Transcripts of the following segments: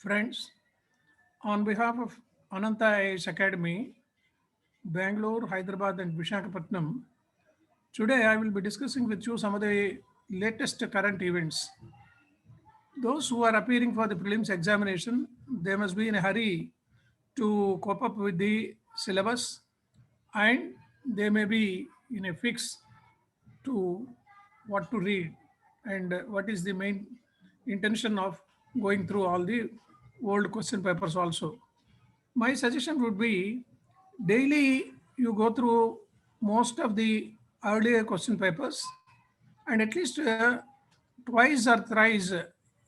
Friends, on behalf of Ananta IAS Academy, Bangalore, Hyderabad, and Vishakhapatnam, today I will be discussing with you some of the latest current events. Those who are appearing for the prelims examination, they must be in a hurry to cope up with the syllabus and they may be in a fix to what to read and what is the main intention of going through all the old question papers also. My suggestion would be daily you go through most of the earlier question papers and at least twice or thrice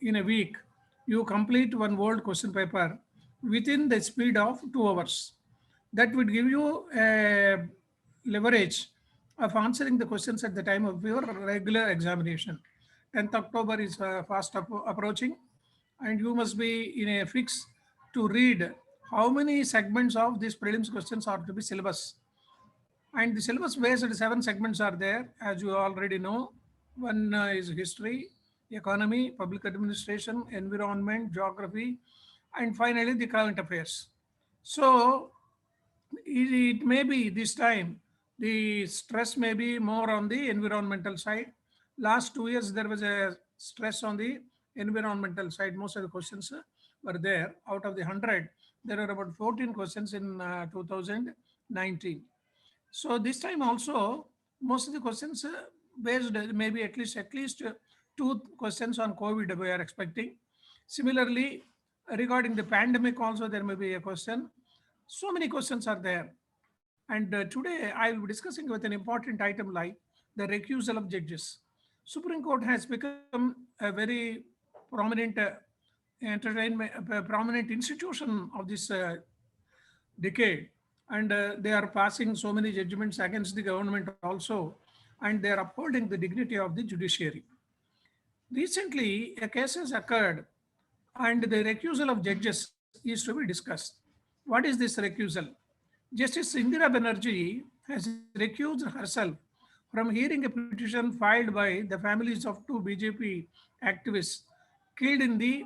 in a week you complete one old question paper within the speed of 2 hours. That would give you a leverage of answering the questions at the time of your regular examination. 10th October is fast approaching and you must be in a fix to read how many segments of these prelims questions are to be syllabus. And the syllabus based 7 segments are there, as you already know. One is history, economy, public administration, environment, geography, and finally the current affairs. So it may be this time the stress may be more on the environmental side. Last 2 years there was a stress on the environmental side. Most of the questions were there. Out of the 100, there were about 14 questions in 2019. So this time also, most of the questions based maybe at least 2 questions on COVID we are expecting. Similarly, regarding the pandemic also there may be a question. So many questions are there. And today I will be discussing with an important item like the recusal of judges. Supreme Court has become a very prominent prominent institution of this decade, and they are passing so many judgments against the government also, and they are upholding the dignity of the judiciary. Recently, a case has occurred and the recusal of judges is to be discussed. What is this recusal? Justice Indira Banerjee has recused herself from hearing a petition filed by the families of 2 BJP activists killed in the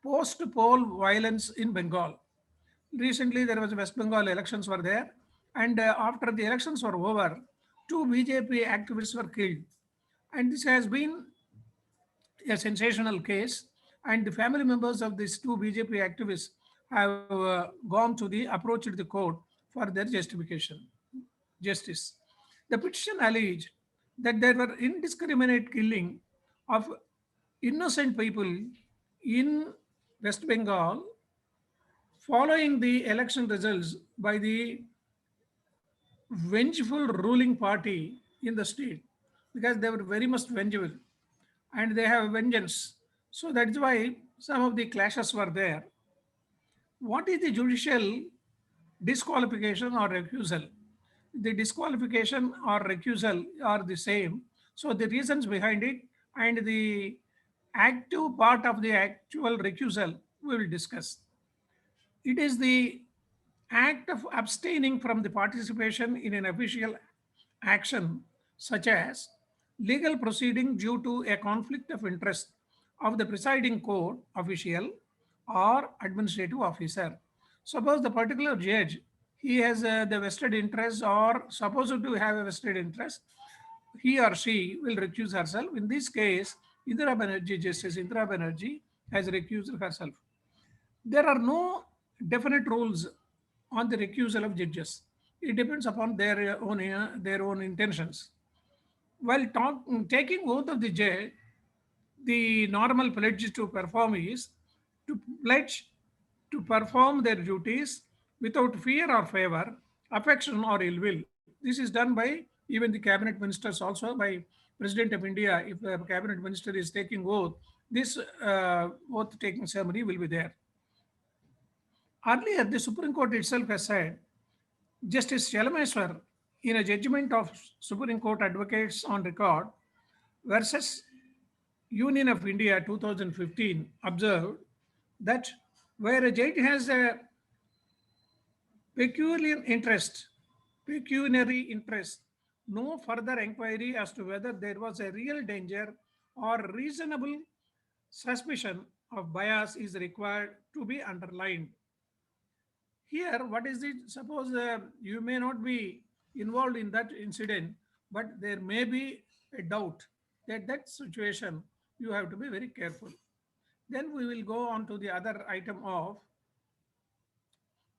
post-poll violence in Bengal. Recently, there was West Bengal elections were there, and after the elections were over, 2 BJP activists were killed. And this has been a sensational case, and the family members of these 2 BJP activists have gone to the approached the court for their justice. The petition alleged that there were indiscriminate killing of innocent people in West Bengal following the election results by the vengeful ruling party in the state, because they were very much vengeful and they have vengeance. So that's why some of the clashes were there. What is the judicial disqualification or recusal? The disqualification or recusal are the same. So the reasons behind it and the active part of the actual recusal we will discuss. It is the act of abstaining from the participation in an official action, such as legal proceeding due to a conflict of interest of the presiding court official or administrative officer. Suppose the particular judge, he has the vested interest or supposed to have a vested interest, he or she will recuse herself. In this case, Justice Indira Banerjee has recused herself. There are no definite rules on the recusal of judges. It depends upon their own intentions. While taking oath of the judge, the normal pledge to perform is to pledge to perform their duties without fear or favor, affection or ill will. This is done by even the cabinet ministers, also by President of India. If the cabinet minister is taking oath, this oath taking ceremony will be there. Earlier, the Supreme Court itself has said Justice Chalameswar, in a judgment of Supreme Court Advocates on Record versus Union of India 2015, observed that where a judge has a peculiar interest, pecuniary interest, no further inquiry as to whether there was a real danger or reasonable suspicion of bias is required to be underlined. Here, what is it? Suppose you may not be involved in that incident, but there may be a doubt that that situation you have to be very careful. Then we will go on to the other item of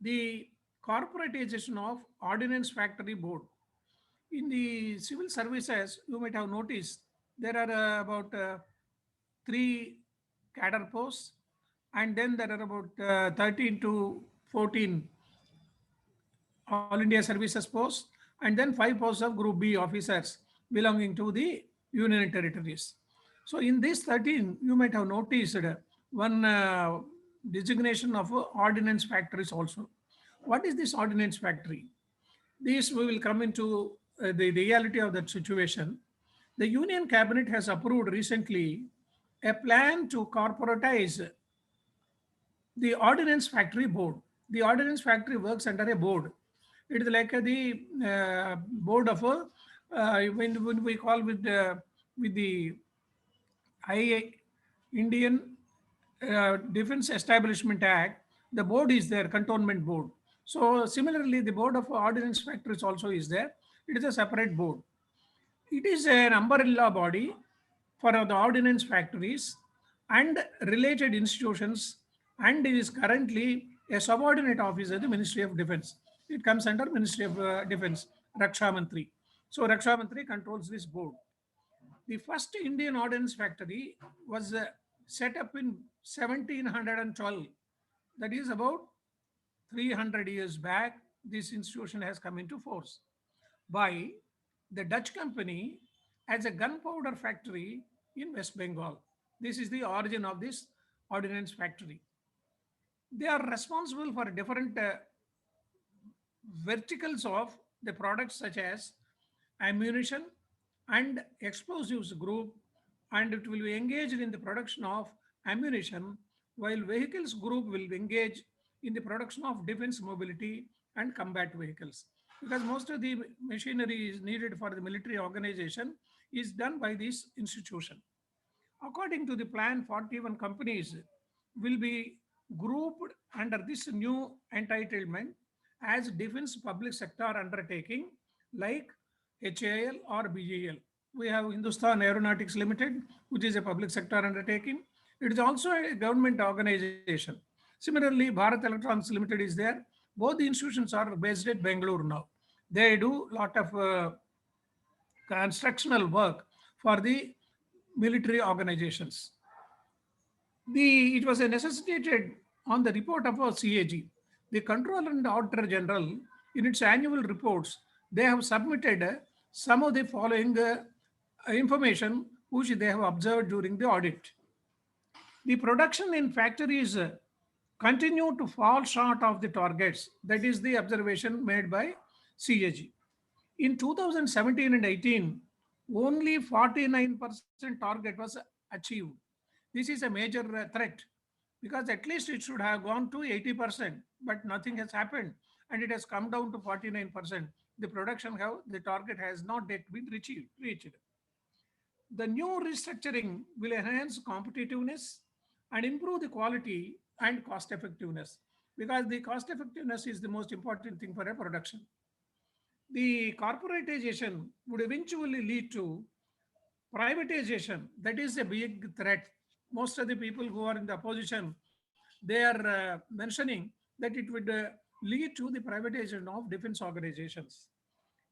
the corporatization of Ordnance Factory Board. In the civil services, you might have noticed there are about three cadre posts, and then there are about 13 to 14 All India Services posts, and then 5 posts of Group B officers belonging to the Union Territories. So in these 13, you might have noticed one designation of ordnance factories also. What is this ordnance factory? This we will come into the reality of that situation. The Union Cabinet has approved recently a plan to corporatize the Ordnance Factory Board. The Ordnance Factory works under a board. It is like the board of a when we call with the I Indian Defense Establishment Act, the board is there, Cantonment Board. So similarly, the board of ordnance factories also is there. It is a separate board. It is an umbrella body for the ordnance factories and related institutions, and it is currently a subordinate office of the Ministry of Defense. It comes under Ministry of Defense, Raksha Mantri. So Raksha Mantri controls this board. The first Indian ordnance factory was set up in 1712. That is about 300 years back. This institution has come into force by the Dutch company as a gunpowder factory in West Bengal. This is the origin of this ordnance factory. They are responsible for different verticals of the products such as ammunition and explosives group, and it will be engaged in the production of ammunition, while vehicles group will engage in the production of defense mobility and combat vehicles, because most of the machinery is needed for the military organization is done by this institution. According to the plan, 41 companies will be grouped under this new entitlement as defense public sector undertaking like HAL or BGL. We have Hindustan Aeronautics Limited, which is a public sector undertaking. It is also a government organization. Similarly, Bharat Electronics Limited is there. Both the institutions are based at Bangalore now. They do lot of constructional work for the military organizations. It was necessitated on the report of our CAG. The Controller and Auditor General, in its annual reports, they have submitted some of the following information which they have observed during the audit. The production in factories continue to fall short of the targets. That is the observation made by CAG. In 2017 and 18, only 49% target was achieved. This is a major threat, because at least it should have gone to 80%, but nothing has happened and it has come down to 49%. The target has not yet been reached. The new restructuring will enhance competitiveness and improve the quality and cost effectiveness, because the cost effectiveness is the most important thing for a production. The corporatization would eventually lead to privatization. That is a big threat. Most of the people who are in the opposition, they are mentioning that it would lead to the privatization of defense organizations.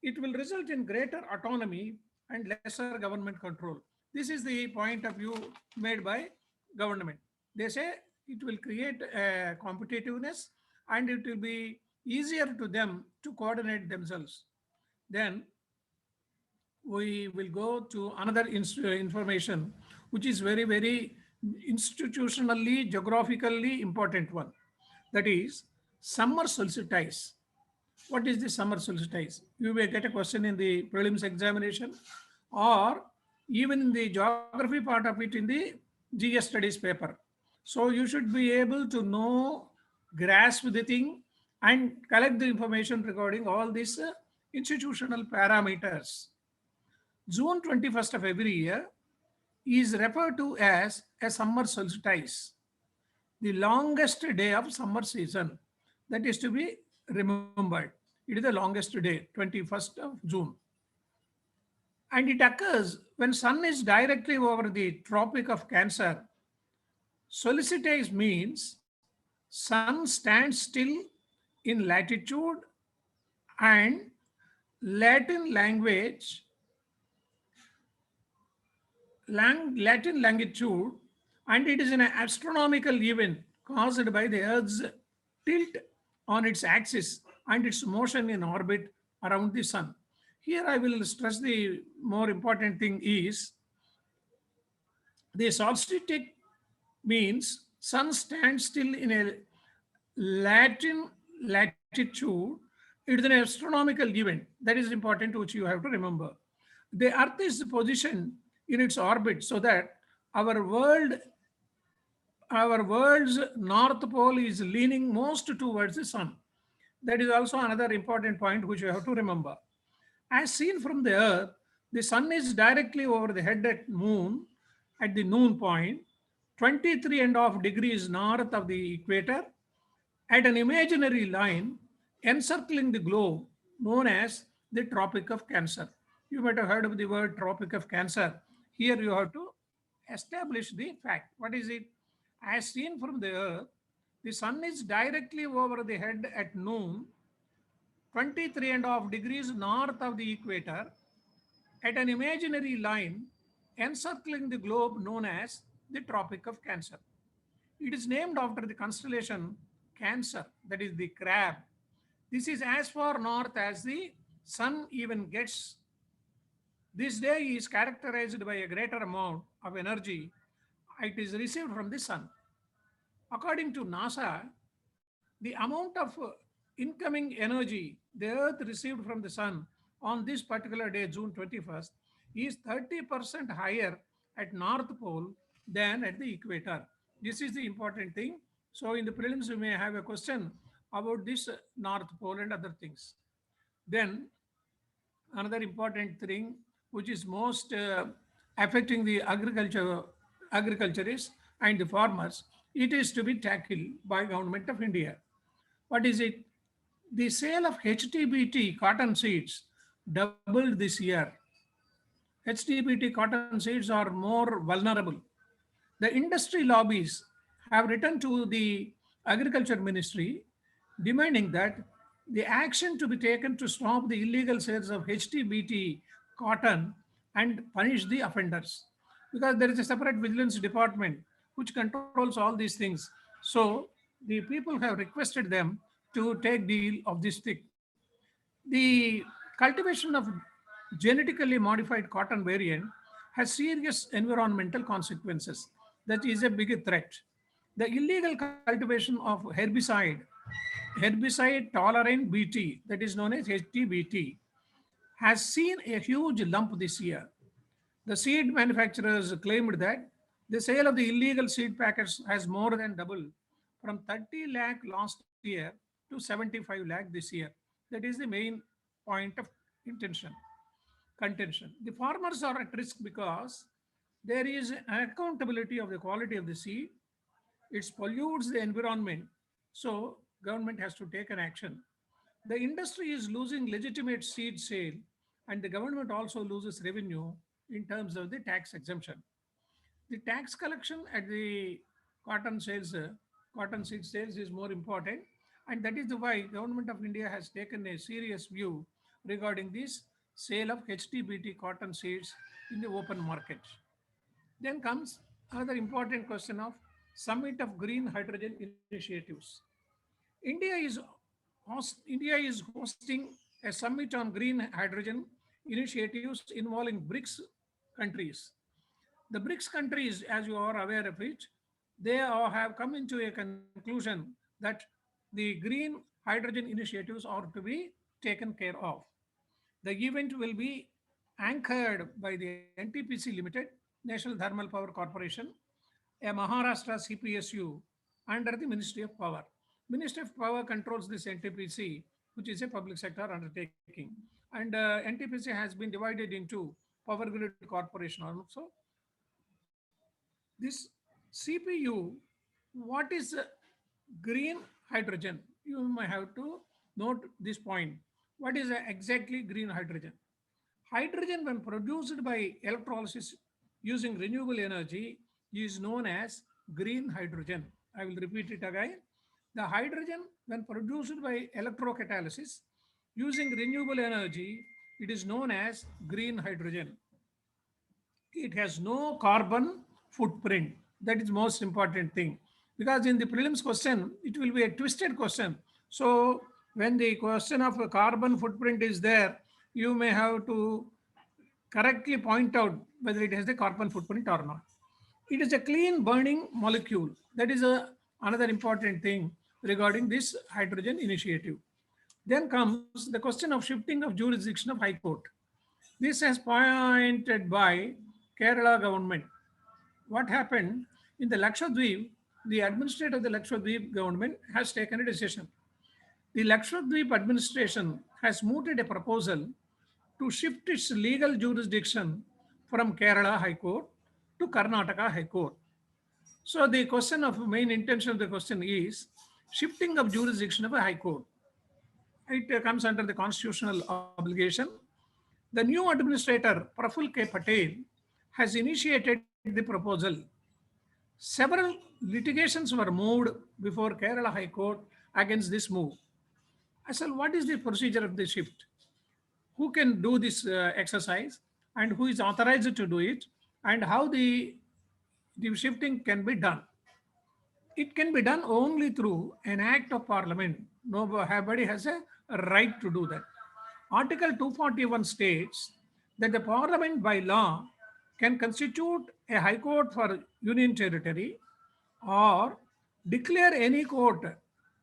It will result in greater autonomy and lesser government control. This is the point of view made by government. They say it will create competitiveness and it will be easier to them to coordinate themselves. Then we will go to another information which is very institutionally, geographically important one. That is summer solstice. What is the summer solstice? You may get a question in the prelims examination or even in the geography part of it in the GS studies paper. So you should be able to know, grasp the thing and collect the information regarding all these institutional parameters. June 21st of every year is referred to as a summer solstice. the longest day of summer season. That is to be remembered. It is the longest day, 21st of June. And it occurs when sun is directly over the Tropic of Cancer. Solstice means sun stands still in latitude, and Latin language, Latin longitude, and it is an astronomical event caused by the Earth's tilt on its axis and its motion in orbit around the sun. Here I will stress the more important thing is the solstice means sun stands still in a Latin latitude. It is an astronomical event that is important, which you have to remember. The Earth is positioned in its orbit so that our world, our world's north pole is leaning most towards the sun. That is also another important point which you have to remember. As seen from the Earth, the sun is directly over the head at the noon point, 23.5 degrees north of the equator, at an imaginary line encircling the globe known as the Tropic of Cancer. You might have heard of the word Tropic of Cancer. Here you have to establish the fact. What is it? As seen from the Earth, the sun is directly over the head at noon, 23.5 degrees north of the equator, at an imaginary line encircling the globe known as the Tropic of Cancer. It is named after the constellation Cancer, that is the crab. This is as far north as the sun even gets. This day is characterized by a greater amount of energy it is received from the sun. According to NASA, the amount of incoming energy the Earth received from the sun on this particular day, June 21st, is 30% higher at North Pole than at the equator. This is the important thing. So in the prelims, you may have a question about this North Pole and other things. Then another important thing which is most affecting the agriculturists and the farmers, it is to be tackled by government of India. What is it? The sale of HTBT cotton seeds doubled this year. HTBT cotton seeds are more vulnerable. The industry lobbies have written to the Agriculture Ministry demanding that the action to be taken to stop the illegal sales of HTBT cotton and punish the offenders. Because there is a separate vigilance department which controls all these things. So the people have requested them to take deal of this thing. The cultivation of genetically modified cotton variant has serious environmental consequences. That is a big threat. The illegal cultivation of herbicide tolerant BT, that is known as HTBT, has seen a huge lump this year. The seed manufacturers claimed that the sale of the illegal seed packets has more than doubled from 30 lakh last year to 75 lakh this year. That is the main point of intention, contention. The farmers are at risk because there is accountability of the quality of the seed. It pollutes the environment. So government has to take an action. The industry is losing legitimate seed sale, and the government also loses revenue in terms of the tax exemption. The tax collection at the cotton sales, cotton seed sales is more important, and that is why Government of India has taken a serious view regarding this sale of HTBT cotton seeds in the open market. Then comes another important question of Summit of Green Hydrogen Initiatives. India is India is hosting a summit on green hydrogen initiatives involving BRICS countries. The BRICS countries, as you are aware of it, they all have come into a conclusion that the green hydrogen initiatives are to be taken care of. The event will be anchored by the NTPC Limited, National Thermal Power Corporation, a Maharashtra CPSU under the Ministry of Power. Ministry of Power controls this NTPC, which is a public sector undertaking. And NTPC has been divided into Power Grid Corporation also. This CPU What is green hydrogen? You may have to note this point. What is exactly green hydrogen? Hydrogen, when produced by electrolysis using renewable energy, is known as green hydrogen. I will repeat it again. The hydrogen, when produced by electrocatalysis using renewable energy, it is known as green hydrogen. It has no carbon footprint. That is most important thing, because in the prelims question it will be a twisted question. So when the question of a carbon footprint is there, you may have to correctly point out whether it has a carbon footprint or not. It is a clean burning molecule. That is another important thing regarding this hydrogen initiative. Then comes the question of shifting of jurisdiction of High Court. This has pointed by Kerala government. What happened in the Lakshadweep? The administrator of the Lakshadweep government has taken a decision. The Lakshadweep administration has mooted a proposal to shift its legal jurisdiction from Kerala High Court to Karnataka High Court. So the question of main intention of the question is shifting of jurisdiction of a High Court. It comes under the constitutional obligation. The new administrator, Praful K. Patel, has initiated the proposal. Several litigations were moved before Kerala High Court against this move. I said, what is the procedure of the shift? Who can do this exercise and who is authorized to do it, and how the shifting can be done? It can be done only through an act of parliament. Nobody has a right to do that. Article 241 states that the parliament by law can constitute a high court for union territory or declare any court.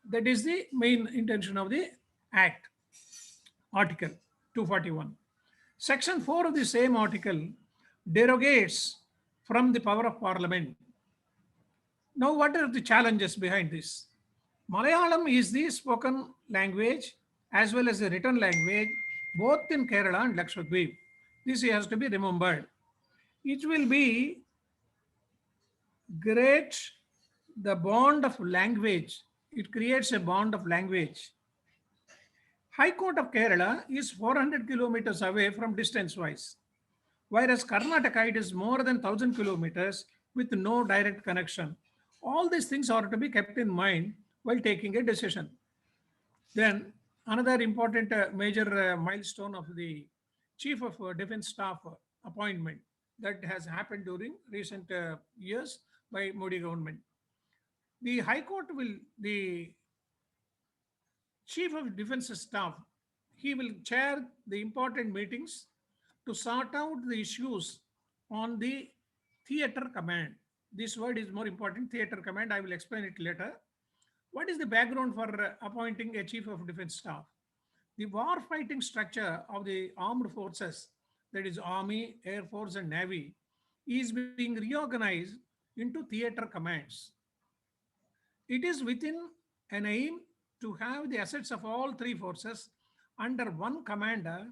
That is the main intention of the act. Article 241. Section 4 of the same article derogates from the power of parliament. Now, what are the challenges behind this? Malayalam is the spoken language as well as the written language both in Kerala and Lakshadweep. This has to be remembered. It will be great the bond of language. It creates a bond of language. High Court of Kerala is 400 kilometers away from distance wise, whereas Karnataka it is more than 1000 kilometers with no direct connection. All these things are to be kept in mind while taking a decision. Then another important major milestone of the Chief of Defense Staff appointment that has happened during recent years by Modi government. The High Court will, the Chief of Defense Staff, he will chair the important meetings to sort out the issues on the theater command. This word is more important, theater command. I will explain it later. What is the background for appointing a Chief of Defense Staff? The war fighting structure of the armed forces, that is Army, Air Force, and Navy, is being reorganized into theater commands. It is within an aim to have the assets of all three forces under one commander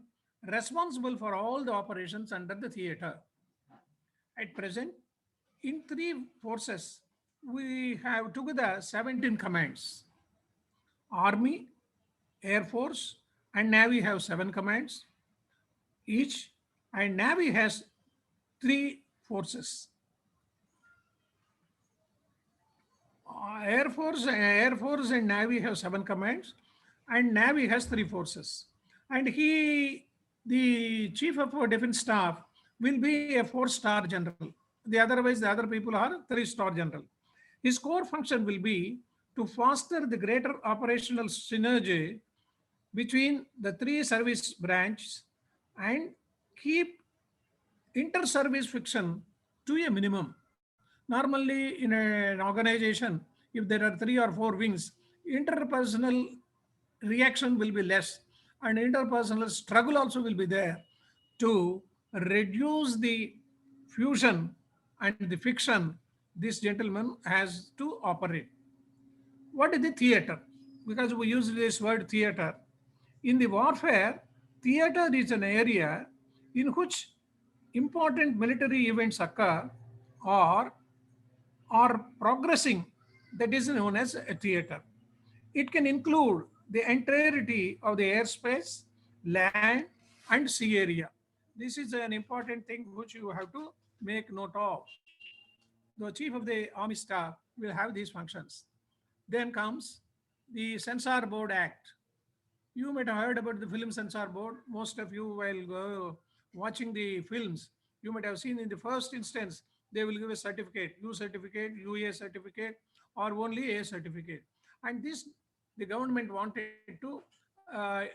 responsible for all the operations under the theater. At present, in three forces, we have together 17 commands. Army, Air Force, and Navy have 7 commands each, and Navy has 3 forces. Air Force and Navy have 7 commands, and Navy has 3 forces. And the Chief of Defense Staff, will be a 4-star general. The other people are 3-star general. His core function will be to foster the greater operational synergy between the 3 service branches and keep inter-service friction to a minimum. Normally, in an organization, if there are 3 or 4 wings, interpersonal reaction will be less, and interpersonal struggle also will be there to reduce the fusion and the fiction this gentleman has to operate. What is the theater? Because we use this word theater. In the warfare, theater is an area in which important military events occur or are progressing that is known as a theater. It can include the entirety of the airspace, land, and sea area. This is an important thing which you have to make note of. The chief of the army staff will have these functions. Then comes the Censor Board Act. You might have heard about the Film Censor Board. Most of you, while watching the films, you might have seen in the first instance, they will give a certificate, U certificate, UA certificate, or only A certificate. And this, the government wanted to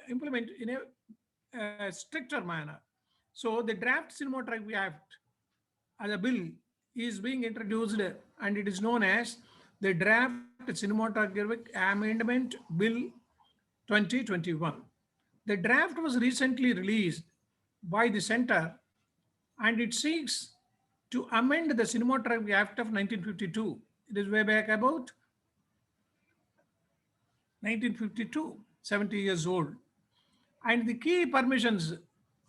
implement in a stricter manner. So the draft Cinematography Act as a bill is being introduced and it is known as the Draft Cinematographic Amendment Bill 2021. The draft was recently released by the Center and it seeks to amend the Cinematography Act of 1952. It is way back about 1952, 70 years old. And the key permissions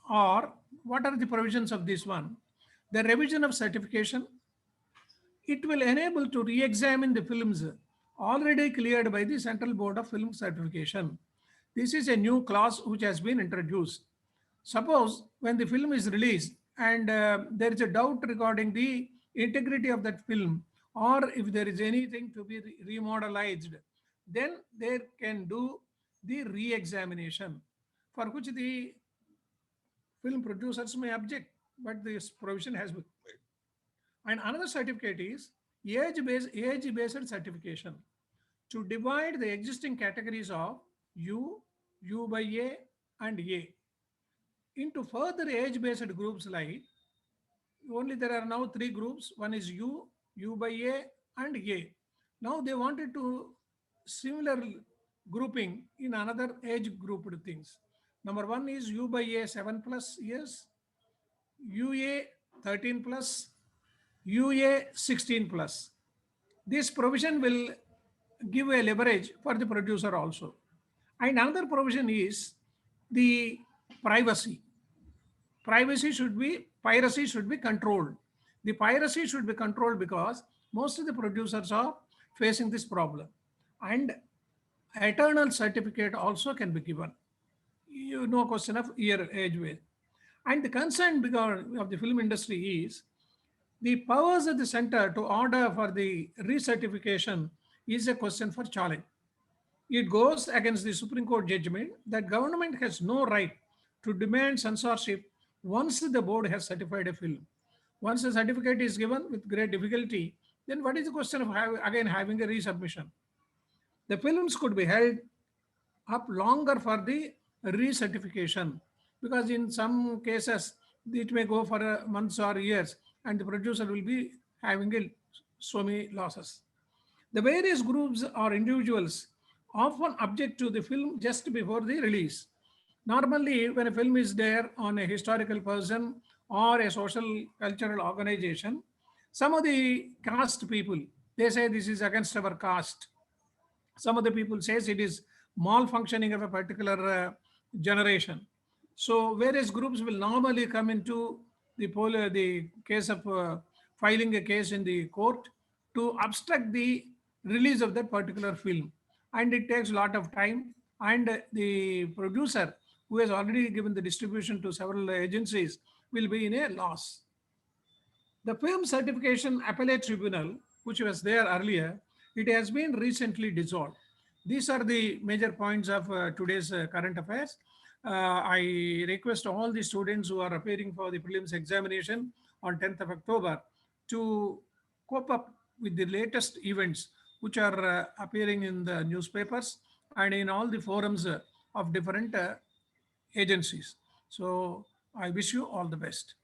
are, what are the provisions of this one? The revision of certification. It will enable to re-examine the films already cleared by the Central Board of Film Certification. This is a new clause which has been introduced. Suppose when the film is released and there is a doubt regarding the integrity of that film, or if there is anything to be remodelized, then they can do the re-examination, for which the film producers may object, but this provision has been made. And another certificate is age-based certification to divide the existing categories of U, U by A, and A into further age-based groups like, only there are now three groups. One is U, U by A, and A. Now they wanted to similar grouping in another age grouped things. Number one is U by A 7 plus years, UA 13 plus, UA 16 plus. This provision will give a leverage for the producer also. And another provision is the privacy. Piracy should be controlled. The piracy should be controlled because most of the producers are facing this problem. And eternal certificate also can be given. You know, question of year age way. And the concern because of the film industry is the powers of the center to order for the recertification is a question for challenge. It goes against the Supreme Court judgment that government has no right to demand censorship once the board has certified a film. Once a certificate is given with great difficulty, then what is the question of again having a resubmission? The films could be held up longer for the recertification because in some cases it may go for months or years and the producer will be having so many losses. The various groups or individuals often object to the film just before the release. Normally, when a film is there on a historical person or a social cultural organization, some of the caste people, they say this is against our caste. Some of the people says it is malfunctioning of a particular generation. So various groups will normally come into the case of filing a case in the court to obstruct the release of that particular film, and it takes a lot of time. And the producer who has already given the distribution to several agencies will be in a loss. The Film Certification Appellate Tribunal, which was there earlier, it has been recently dissolved. These are the major points of today's current affairs. I request all the students who are appearing for the prelims examination on 10th of October to cope up with the latest events which are appearing in the newspapers and in all the forums of different agencies. So I wish you all the best.